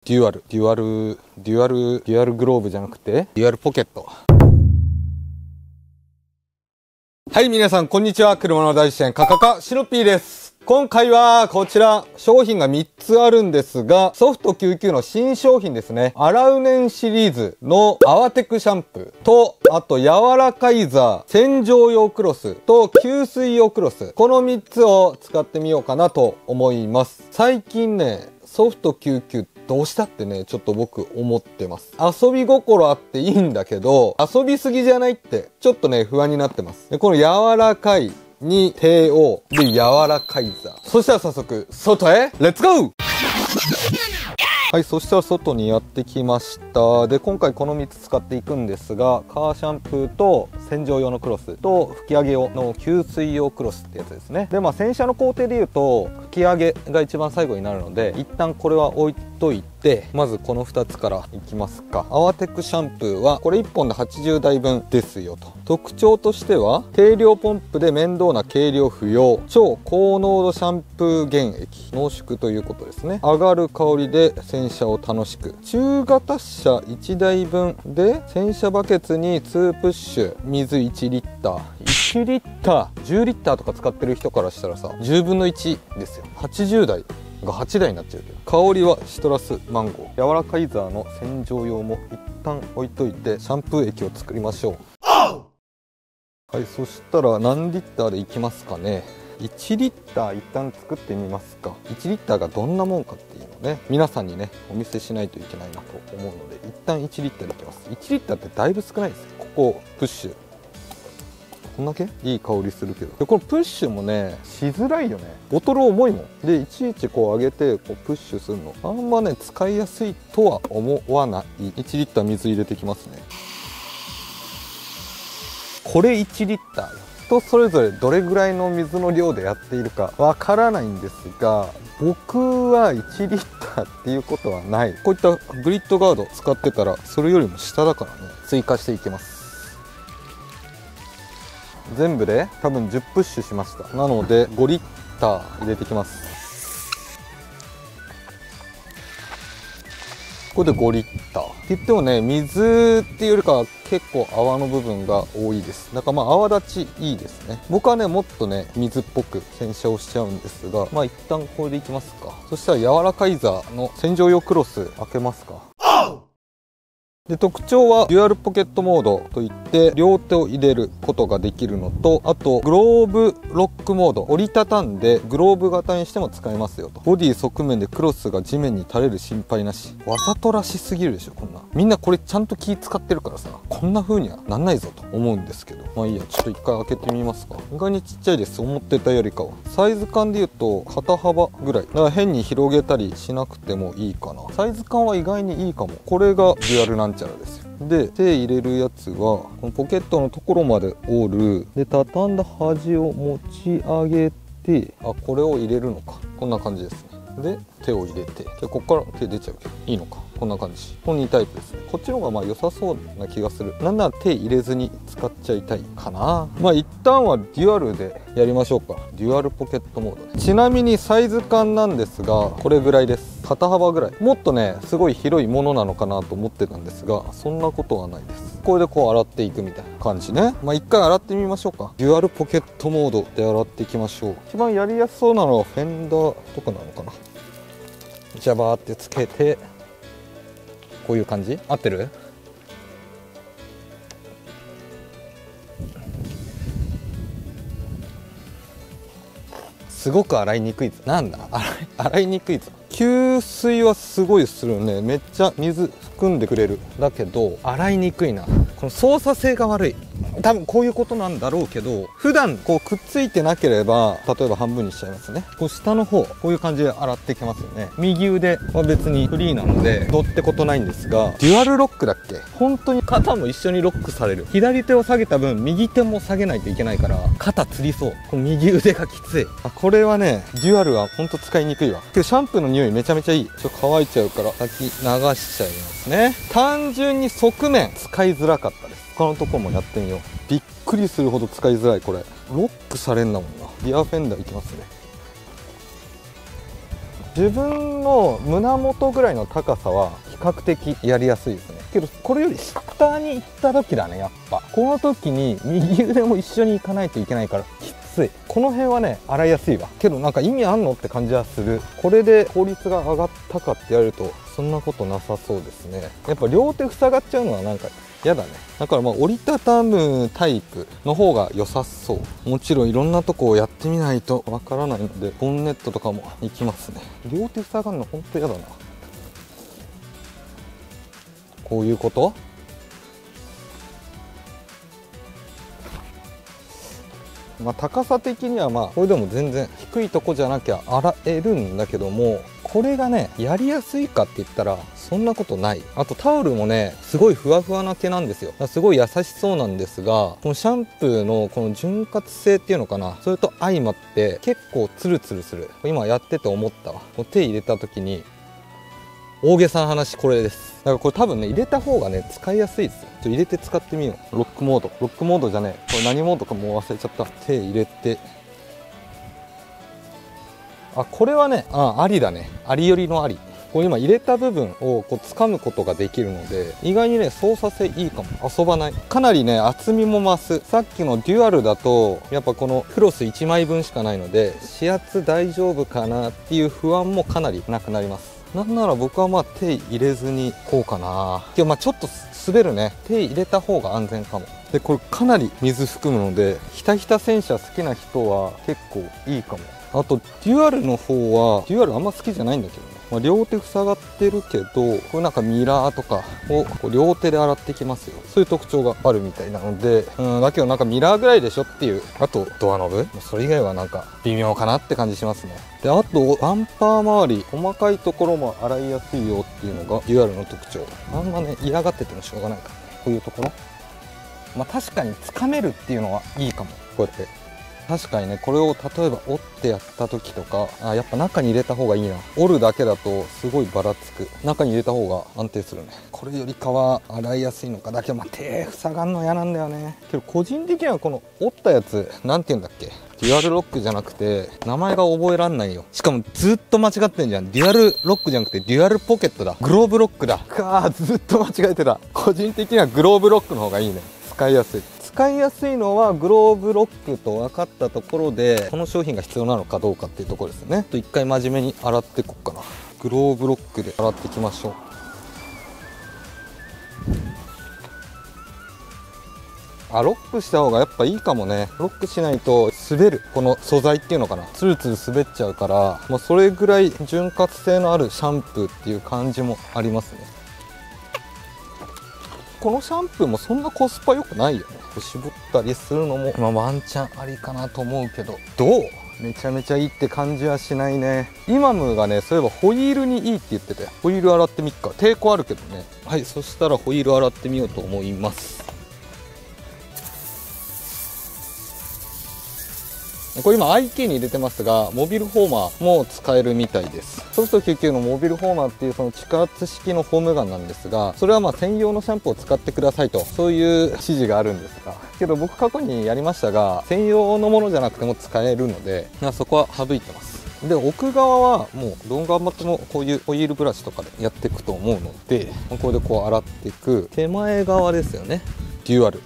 デュアルグローブじゃなくて、デュアルポケット。はい、皆さん、こんにちは。車の大自然、カカカ、シロピーです。今回は、こちら、商品が3つあるんですが、ソフト99の新商品ですね。洗うねんシリーズのアワテクシャンプーと、あと、柔らかイザー、洗浄用クロスと、吸水用クロス。この3つを使ってみようかなと思います。最近ね、ソフト99どうしたってね、ちょっと僕思ってます。遊び心あっていいんだけど、遊びすぎじゃないって、ちょっとね、不安になってます。でこの柔らかいに帝王で柔らかイザー。そしたら早速、外へ、レッツゴー！はい、そしたら外にやってきました。で、今回この3つ使っていくんですが、カーシャンプーと洗浄用のクロスと吹き上げ用の吸水用クロスってやつですね。で、洗車の工程で言うと、吹き上げが一番最後になるので、一旦これは置いといて、まずこの2つからいきますか。アワテクシャンプーは、これ1本で80台分ですよと。特徴としては、軽量ポンプで面倒な軽量不要、超高濃度シャンプー原液、濃縮ということですね。上がる香りで洗車を楽しく。中型車1台分で、洗車バケツに2プッシュ、水1リッター。1リッター、10リッターとか使ってる人からしたらさ、10分の1ですよ。80台が8台になっちゃうけど。香りはシトラスマンゴー。柔らかイザーの洗浄用も一旦置いといて、シャンプー液を作りましょう。はい、そしたら何リッターでいきますかね。1リッター一旦作ってみますか。1リッターがどんなもんかっていうのをね、皆さんにね、お見せしないといけないなと思うので、一旦1リッターでいきます。1リッターってだいぶ少ないですよ。ここプッシュ。こんだけいい香りするけど。で、このプッシュもね、しづらいよね。ボトル重いもん。で、いちいちこう上げて、こうプッシュするの。あんまね、使いやすいとは思わない。1リッター水入れてきますね。これ1リッターよ。人それぞれどれぐらいの水の量でやっているかわからないんですが、僕は1リッターっていうことはない。こういったグリッドガード使ってたら、それよりも下だからね、追加していきます。全部で多分10プッシュしました。なので5リッター入れてきます。これで5リッターって言ってもね、水っていうよりかは結構泡の部分が多いです。だから泡立ちいいですね。僕はね、もっとね、水っぽく洗車をしちゃうんですが、一旦これでいきますか。そしたら柔らかイザーの洗浄用クロス開けますか。で、特徴はデュアルポケットモードといって両手を入れることができるのと、あとグローブロックモード、折りたたんでグローブ型にしても使えますよと。ボディ側面でクロスが地面に垂れる心配なし。わざとらしすぎるでしょ、こんな。みんなこれちゃんと気使ってるからさ、こんな風にはなんないぞと思うんですけど、いいや、ちょっと一回開けてみますか。意外にちっちゃいです、思ってたよりかは。サイズ感で言うと肩幅ぐらいだから、変に広げたりしなくてもいいかな。サイズ感は意外にいいかも。これがデュアルなんちゃらですよ。で、手入れるやつはこのポケットのところまで折る。で、畳んだ端を持ち上げて、これを入れるのか。こんな感じですね。で、手を入れて、ここから手出ちゃうけどいいのか。こんな感じ。この2タイプですね。こっちの方が良さそうな気がする。なんなら手入れずに使っちゃいたいかな。一旦はデュアルでやりましょうか。デュアルポケットモードね。ちなみにサイズ感なんですが、これぐらいです。肩幅ぐらい。もっとね、すごい広いものなのかなと思ってたんですが、そんなことはないです。これでこう洗っていくみたいな感じね。一回洗ってみましょうか。デュアルポケットモードで洗っていきましょう。一番やりやすそうなのはフェンダーとかなのかな。じゃあバーってつけて、こういう感じ？合ってる？すごく洗いにくいぞ。なんだ？洗いにくいぞ。吸水はすごいするね。めっちゃ水含んでくれる。だけど洗いにくいな。この操作性が悪い。多分こういうことなんだろうけど、普段こうくっついてなければ、例えば半分にしちゃいますね。こう下の方、こういう感じで洗ってきますよね。右腕は別にフリーなのでどうってことないんですが、デュアルロックだっけ？本当に肩も一緒にロックされる。左手を下げた分右手も下げないといけないから肩つりそう。この右腕がきつい。これはね、デュアルは本当使いにくいわ。けどシャンプーの匂いめちゃめちゃいい。ちょっと乾いちゃうから先流しちゃいますね。単純に側面使いづらかったです。他のとこもやってみよう。びっくりするほど使いづらい。これロックされんだもんな。リアフェンダーいきますね。自分の胸元ぐらいの高さは比較的やりやすいですね。けどこれより下に行った時だね、やっぱこの時に右腕も一緒に行かないといけないからきつい。この辺はね洗いやすいわ。けどなんか意味あんのって感じはする。これで効率が上がったかって言われるとそんなことなさそうですね。やっぱ両手塞がっちゃうのはなんか嫌だね。だからまあ折りたたむタイプの方が良さそう。もちろんいろんなとこをやってみないとわからないので、ボンネットとかもいきますね。両手塞がるのほんと嫌だな。こういうこと？まあ高さ的にはまあこれでも全然低いとこじゃなきゃ洗えるんだけども、これがねやりやすいかって言ったらそんなことない。あとタオルもねすごいふわふわな毛なんですよ。すごい優しそうなんですが、このシャンプーのこの潤滑性っていうのかな、それと相まって結構ツルツルする。今やってて思ったわ。こう手入れた時に大げさな話これです。だからこれ多分ね入れた方がね使いやすいですよ。入れて使ってみよう。ロックモードじゃねえ、これ何モードかもう忘れちゃった。手入れて、あ、これはねありだね。ありよりのあり。これ今入れた部分をこう掴むことができるので、意外にね操作性いいかも。遊ばない。かなりね厚みも増す。さっきのデュアルだとやっぱこのクロス1枚分しかないので、指圧大丈夫かなっていう不安もかなりなくなります。なんなら僕はまあ手入れずにこうかな。いやまあちょっと滑るね。手入れた方が安全かも。でこれかなり水含むので、ひたひた洗車好きな人は結構いいかも。あとデュアルの方はデュアルあんま好きじゃないんだけどね。まあ、両手塞がってるけど、これなんかミラーとかをこう両手で洗ってきますよ。そういう特徴があるみたいなので、だけどなんかミラーぐらいでしょっていう。あとドアノブ、それ以外はなんか微妙かなって感じしますね。であとバンパー周り細かいところも洗いやすいよっていうのがデュアルの特徴。あんまね嫌がっててもしょうがないからね。こういうところまあ確かにつかめるっていうのはいいかも。こうやって確かにね、これを例えば折ってやった時とか、やっぱ中に入れた方がいいな。折るだけだとすごいばらつく。中に入れた方が安定するね。これよりかは洗いやすいのか。だけどまあ手塞がんの嫌なんだよね。けど個人的にはこの折ったやつなんて言うんだっけ、デュアルロックじゃなくて名前が覚えらんないよ。しかもずっと間違ってんじゃん。デュアルロックじゃなくてデュアルポケットだ。グローブロックだ。ずっと間違えてた。個人的にはグローブロックの方がいいね。使いやすい。使いやすいのはグローブロックと分かったところで、この商品が必要なのかどうかっていうところですね。一回真面目に洗っていこうかな。グローブロックで洗っていきましょう。ロックした方がやっぱいいかもね。ロックしないと滑る。この素材っていうのかな、ツルツル滑っちゃうから、もうそれぐらい潤滑性のあるシャンプーっていう感じもありますね。このシャンプーもそんなコスパ良くないよね。絞ったりするのも、ワンチャンありかなと思うけど、どう？めちゃめちゃいいって感じはしないね。イマムがね、そういえばホイールにいいって言ってて、ホイール洗ってみっか。抵抗あるけどね。はい、そしたらホイール洗ってみようと思います。これ今 IK に入れてますが、モビルフォーマーも使えるみたいです。ソフト99のモビルフォーマーっていうその地下圧式のフォームガンなんですが、それはまあ専用のシャンプーを使ってくださいと、そういう指示があるんですが、けど僕過去にやりましたが、専用のものじゃなくても使えるので、そこは省いてます。で奥側はもうどん頑張ってもこういうオイルブラシとかでやっていくと思うので、これでこう洗っていく。手前側ですよね。デュアル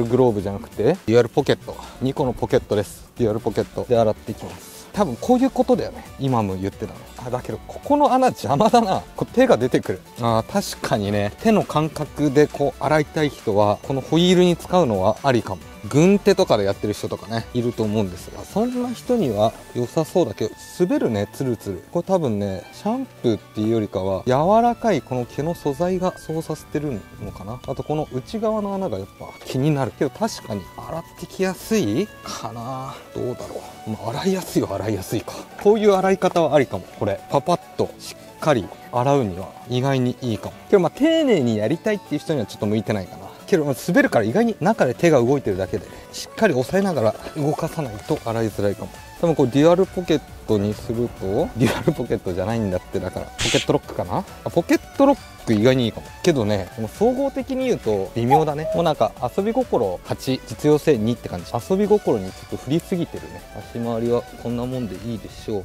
グローブじゃなくてデュアルポケット、2個のポケットです。デュアルポケットで洗っていきます。多分こういうことだよね、今も言ってたの。だけどここの穴邪魔だな。手が出てくる。確かにね、手の感覚でこう洗いたい人はこのホイールに使うのはありかも。軍手とかでやってる人とかねいると思うんですが、そんな人には良さそうだけど、滑るね、ツルツル。これ多分ねシャンプーっていうよりかは柔らかいこの毛の素材がそうさせてるのかな。あとこの内側の穴がやっぱ気になるけど、確かに洗ってきやすいかな。どうだろう。洗いやすいは洗いやすいか。こういう洗い方はありかも。これパパッとしっかり洗うには意外にいいかも。けど丁寧にやりたいっていう人にはちょっと向いてないかな。けど滑るから意外に中で手が動いてるだけでしっかり押さえながら動かさないと洗いづらいかも。多分こうデュアルポケットにすると、デュアルポケットじゃないんだって、だからポケットロックかな。ポケットロック意外にいいかも。けどね、もう総合的に言うと微妙だね。もうなんか遊び心8、実用性2って感じ。遊び心にちょっと振りすぎてるね。足回りはこんなもんでいいでしょう。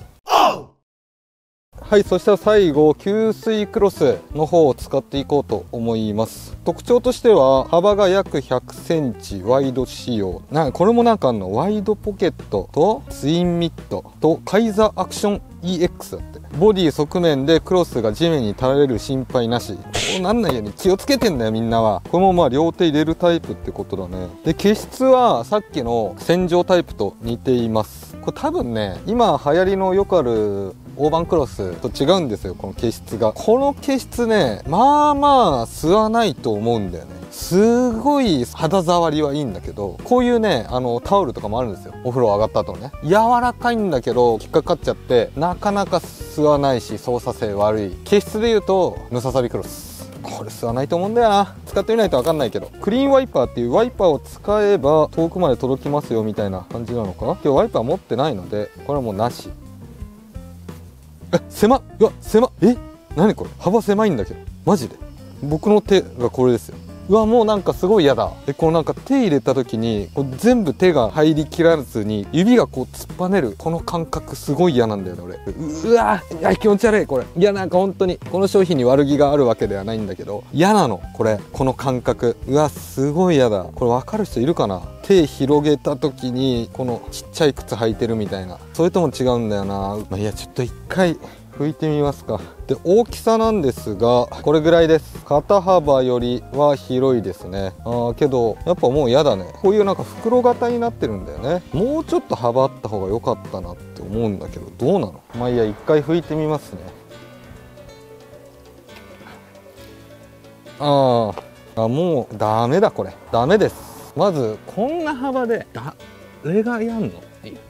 はい、そしたら最後、吸水クロスの方を使っていこうと思います。特徴としては、幅が約100センチ、ワイド仕様。これもなんかワイドポケットと、ツインミットと、カイザーアクション EX だって。ボディ側面でクロスが地面に垂れる心配なし。こうなんないように気をつけてんだよ、みんなは。これもまあ両手入れるタイプってことだね。で、毛質はさっきの洗浄タイプと似ています。これ多分ね、今流行りのよくある大判クロスと違うんですよ、この毛質が。この毛質ね、まあまあ吸わないと思うんだよね。すごい肌触りはいいんだけど、こういうね、タオルとかもあるんですよ。お風呂上がった後ね。柔らかいんだけど、引っかかっちゃって、なかなか吸わないし、操作性悪い。毛質で言うと、ムササビクロス。これ吸わないと思うんだよな。使ってみないとわかんないけど。クリーンワイパーっていうワイパーを使えば、遠くまで届きますよみたいな感じなのかな。今日ワイパー持ってないので、これはもうなし。狭っ。うわ、狭っ。何これ。幅狭いんだけど。マジで。僕の手がこれですよ。うわ、もうなんかすごい嫌だ。このなんか手入れた時に、こう全部手が入りきらずに、指がこう突っぱねる。この感覚すごい嫌なんだよね、俺。うわ、いや、気持ち悪い、これ。いや、なんか本当に、この商品に悪気があるわけではないんだけど、嫌なの、これ。この感覚。うわ、すごい嫌だ。これ分かる人いるかな？手広げた時に、このちっちゃい靴履いてるみたいな。それとも違うんだよな。いや、ちょっと一回、拭いてみますか。で、大きさなんですが、これぐらいです。肩幅よりは広いですね。けどやっぱもう嫌だね。こういうなんか袋型になってるんだよね。もうちょっと幅あった方が良かったなって思うんだけど、どうなの？まあいいや、一回拭いてみますね。もうダメだ、これダメです。まずこんな幅で誰がやんの？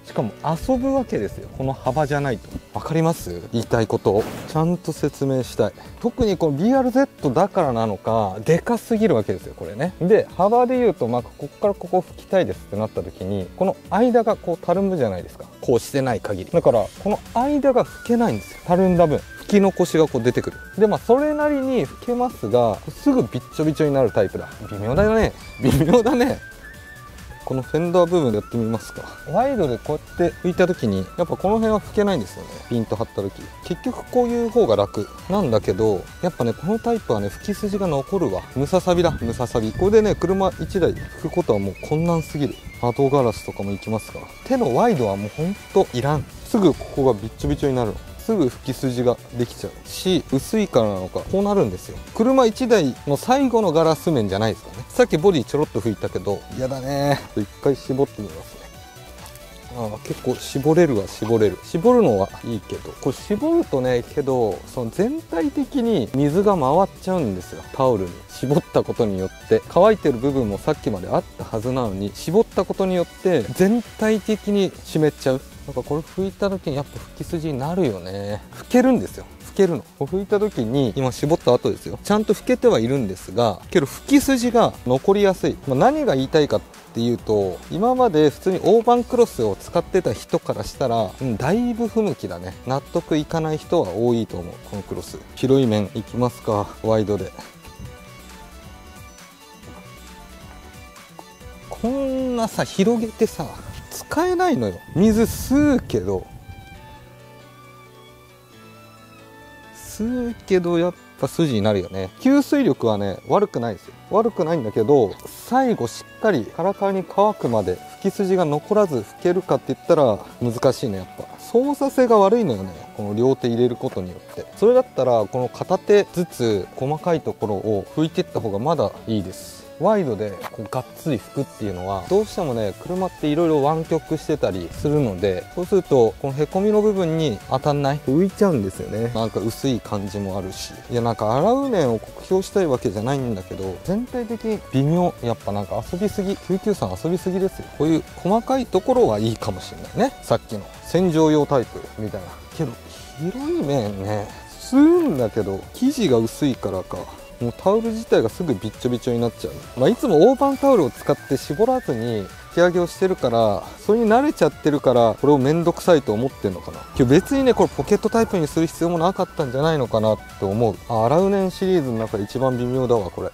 しかも遊ぶわけですよ、この幅じゃないと。分かります？言いたいことをちゃんと説明したい。特にこの BRZ だからなのか、でかすぎるわけですよ、これね。で、幅で言うと、ここからここ拭きたいですってなった時に、この間がこうたるむじゃないですか、こうしてない限り。だからこの間が拭けないんですよ、たるんだ分。拭き残しがこう出てくる。で、それなりに拭けますが、すぐびっちょびちょになるタイプだ。微妙だよね、微妙だね。このフェンダー部分でやってみますか。ワイドでこうやって拭いた時に、やっぱこの辺は拭けないんですよね、ピンと張った時。結局こういう方が楽なんだけど、やっぱね、このタイプはね、拭き筋が残るわ。ムササビだ、ムササビ。これでね、車1台拭くことはもう困難すぎる。窓ガラスとかもいきますから。手のワイドはもうほんといらん。すぐここがびっちょびちょになるの。すぐ拭き筋ができちゃうし、薄いからなのかこうなるんですよ。車1台の最後のガラス面じゃないですかね。さっきボディちょろっと拭いたけど、嫌だね。一回絞ってみますね。結構絞れるは絞れる。絞るのはいいけど、これ絞るとね、けどその全体的に水が回っちゃうんですよ、タオルに。絞ったことによって乾いてる部分もさっきまであったはずなのに、絞ったことによって全体的に湿っちゃう。なんかこれ拭いた時にやっぱ拭き筋になるよね。拭けるんですよ、拭けるの。拭いた時に、今絞った後ですよ、ちゃんと拭けてはいるんですが、けど拭き筋が残りやすい。何が言いたいかっていうと、今まで普通に大判クロスを使ってた人からしたら、だいぶ不向きだね。納得いかない人は多いと思う、このクロス。広い面いきますか、ワイドで。こんなさ、広げてさ使えないのよ。水吸うけどやっぱ筋になるよね。吸水力はね、悪くないですよ。悪くないんだけど、最後しっかりカラカラに乾くまで拭き筋が残らず拭けるかって言ったら難しいね。やっぱ操作性が悪いのよね、この両手入れることによって。それだったらこの片手ずつ細かいところを拭いていった方がまだいいです。ワイドでこうがっつり拭くっていうのは、どうしてもね、車っていろいろ湾曲してたりするので、そうするとこのへこみの部分に当たんない、浮いちゃうんですよね。なんか薄い感じもあるし、いや、なんか洗う面を酷評したいわけじゃないんだけど、全体的に微妙。やっぱなんか遊びすぎ、993遊びすぎですよ。こういう細かいところはいいかもしれないね。さっきの洗浄用タイプみたいな。けど広い面ね、吸うんだけど生地が薄いからか、もうタオル自体がすぐびっちょびちょになっちゃう。いつも大判タオルを使って絞らずに拭き上げをしてるから、それに慣れちゃってるから、これをめんどくさいと思ってんのかな。今日別にね、これポケットタイプにする必要もなかったんじゃないのかなって思う。洗うねんシリーズの中で一番微妙だわ、これ。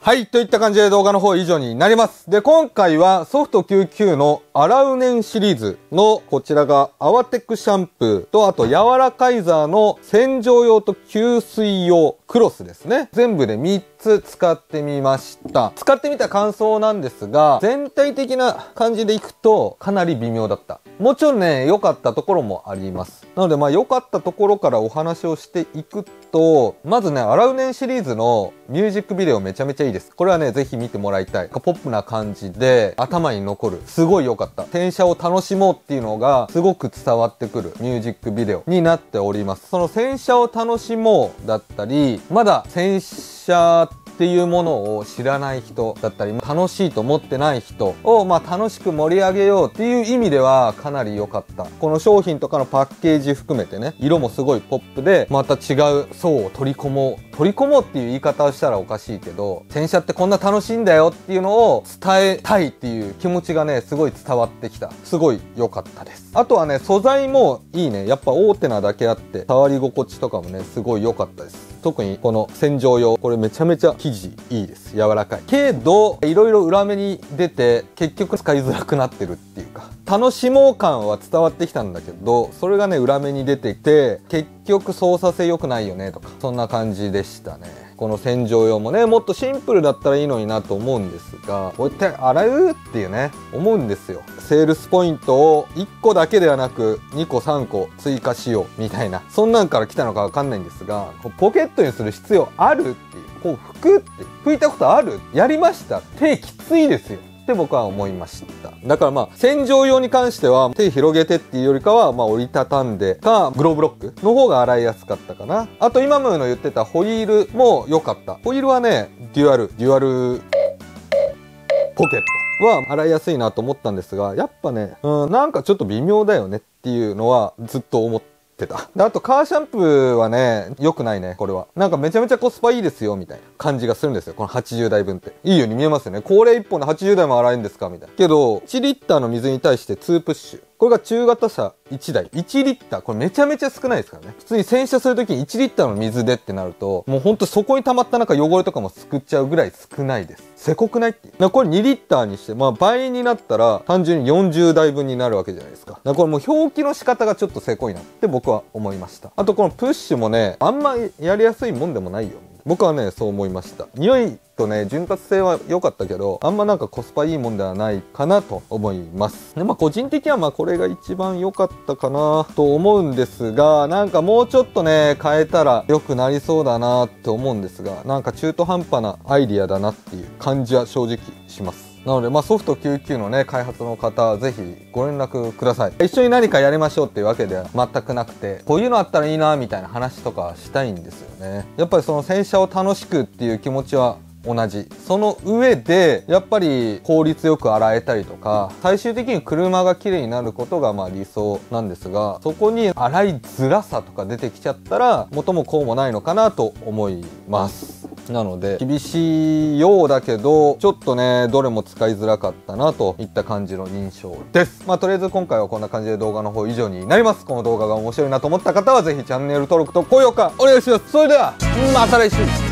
はい、といった感じで動画の方以上になります。で、今回はソフト99の洗うねんシリーズのこちらがアワテックシャンプーと、あと柔らかイザーの洗浄用と吸水用クロスですね。全部で3つ使ってみました。使ってみた感想なんですが、全体的な感じでいくとかなり微妙だった。もちろんね、良かったところもあります。なのでまあ良かったところからお話をしていくと、まずね、洗うねんシリーズのミュージックビデオめちゃめちゃいいです。これはね、ぜひ見てもらいたい。ポップな感じで頭に残る。すごい良かった。洗車を楽しもうっていうのがすごく伝わってくるミュージックビデオになっております。その洗車を楽しもうだったり、まだ洗車っていうものを知らない人だったり、楽しいと思ってない人を楽しく盛り上げようっていう意味ではかなり良かった。この商品とかのパッケージ含めてね、色もすごいポップで、また違う層を取り込もうっていう言い方をしたらおかしいけど、洗車ってこんな楽しいんだよっていうのを伝えたいっていう気持ちがね、すごい伝わってきた。すごい良かったです。あとはね、素材もいいね。やっぱ大手なだけあって、触り心地とかもね、すごい良かったです。特にこの洗浄用、これめちゃめちゃ生地いいです。柔らかい。けど、いろいろ裏目に出て、結局使いづらくなってるっていうか、楽しもう感は伝わってきたんだけど、それがね、裏目に出てきて、結局操作性良くないよねとか、そんな感じでしたね。この洗浄用もね、もっとシンプルだったらいいのになと思うんですが、こうやって洗うっていうね、思うんですよ。セールスポイントを1個だけではなく2個3個追加しようみたいな、そんなんから来たのかわかんないんですが、ポケットにする必要あるっていう、こう拭くって拭いたことある、やりました、手きついですよって僕は思いました。だから洗浄用に関しては手広げてっていうよりかは折りたたんでかグローブロックの方が洗いやすかったかな。あと今の言ってたホイールも良かった。ホイールはね、デュアルポケットは洗いやすいなと思ったんですが、やっぱね、なんかちょっと微妙だよねっていうのはずっと思ってで、あとカーシャンプーはね、良くないね、これは。なんかめちゃめちゃコスパいいですよ、みたいな感じがするんですよ。この80台分って。いいように見えますよね。これ1本で80台も洗えるんですかみたいな。けど、1リッターの水に対して2プッシュ。これが中型車1台。1リッター。これめちゃめちゃ少ないですからね。普通に洗車するときに1リッターの水でってなると、もうほんとそこに溜まった汚れとかもすくっちゃうぐらい少ないです。せこくないっていう。これ2リッターにして、倍になったら単純に40台分になるわけじゃないですか。これもう表記の仕方がちょっとせこいなって僕は思いました。あとこのプッシュもね、あんまやりやすいもんでもないよ。僕はね、そう思いました。匂いとね、潤滑性は良かったけど、あんまなんかコスパいいもんではないかなと思います。で、個人的にはこれが一番良かったかなと思うんですが、なんかもうちょっとね、変えたら良くなりそうだなって思うんですが、なんか中途半端なアイディアだなっていう感じは正直します。なので、ソフト99のね、開発の方、ぜひご連絡ください。一緒に何かやりましょうっていうわけでは全くなくて、こういうのあったらいいな、みたいな話とかしたいんですよね。やっぱりその洗車を楽しくっていう気持ちは同じ。その上で、やっぱり効率よく洗えたりとか、最終的に車が綺麗になることが理想なんですが、そこに洗いづらさとか出てきちゃったら、元もこうもないのかなと思います。なので、厳しいようだけど、ちょっとね、どれも使いづらかったなといった感じの印象です。とりあえず今回はこんな感じで動画の方以上になります。この動画が面白いなと思った方は、ぜひチャンネル登録と高評価お願いします。それでは、また来週。